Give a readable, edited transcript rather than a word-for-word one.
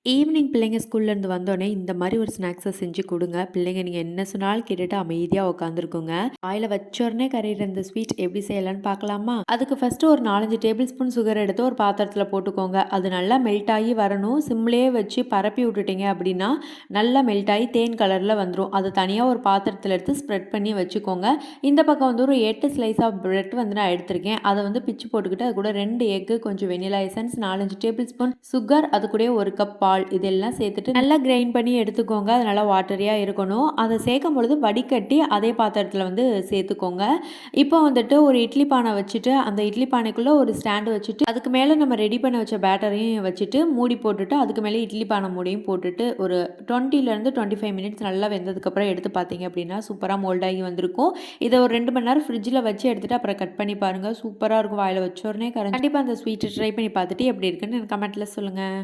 Evening பிள்ளைங்க ஸ்கூல்லேருந்து வந்தோடனே இந்த மாதிரி ஒரு ஸ்நாக்ஸை செஞ்சு கொடுங்க. பிள்ளைங்க நீங்கள் என்ன சொன்னாலும் கேட்டுட்டு அமைதியாக உட்காந்துருக்குங்க. வாயில் வச்சோடனே கரையிற இந்த ஸ்வீட் எப்படி செய்யலான்னு பார்க்கலாமா? அதுக்கு ஃபஸ்ட்டு ஒரு 4-5 டேபிள் ஸ்பூன் சுகர் எடுத்து ஒரு பாத்திரத்தில் போட்டுக்கோங்க. அது நல்லா மெல்ட் ஆகி வரணும். சிம்லேயே வச்சு பரப்பி விட்டுட்டீங்க அப்படின்னா நல்லா மெல்ட் ஆகி தேன் கலரில் வந்துடும். அதை தனியாக ஒரு பாத்திரத்தில் எடுத்து ஸ்ப்ரெட் பண்ணி வச்சுக்கோங்க. இந்த பக்கம் வந்து ஒரு 8 ஸ்லைஸ் ஆஃப் பிரெட் வந்து நான் எடுத்திருக்கேன். அதை வந்து பிச்சு போட்டுக்கிட்டு அது கூட 2 எக்கு, கொஞ்சம் vanilla essence, 4-5 table spoon sugar, அது கூட 1 கப் பால், இதெல்லாம் சேர்த்துட்டு நல்லா கிரைண்ட் பண்ணி எடுத்துக்கோங்க. அது நல்லா வாட்டரியாக இருக்கணும். அதை சேர்க்கும் பொழுது வடிகட்டி அதே பாத்திரத்தில் வந்து சேர்த்துக்கோங்க. இப்போ வந்துட்டு ஒரு இட்லி பானை வச்சுட்டு அந்த இட்லி பானைக்குள்ளே ஒரு ஸ்டாண்டு வச்சுட்டு அதுக்கு மேலே நம்ம ரெடி பண்ண வச்ச பேட்டரையும் வச்சுட்டு மூடி போட்டுட்டு அதுக்கு மேலே இட்லி பானை மூடியும் போட்டுட்டு ஒரு 20-25 மினிட்ஸ் நல்லா வெந்ததுக்கப்புறம் எடுத்து பார்த்தீங்க அப்படின்னா சூப்பராக மோல்டாகி வந்திருக்கும். இதை ஒரு 2 மணி நேரம் ஃப்ரிட்ஜில் வச்சு எடுத்துகிட்டு அப்புறம் கட் பண்ணி பாருங்கள். சூப்பராக இருக்கும். வாயில் வச்சோடனே கண்டிப்பாக அந்த ஸ்வீட்டை ட்ரை பண்ணி பார்த்துட்டு எப்படி இருக்குன்னு எனக்கு கமெண்ட்டில் சொல்லுங்கள்.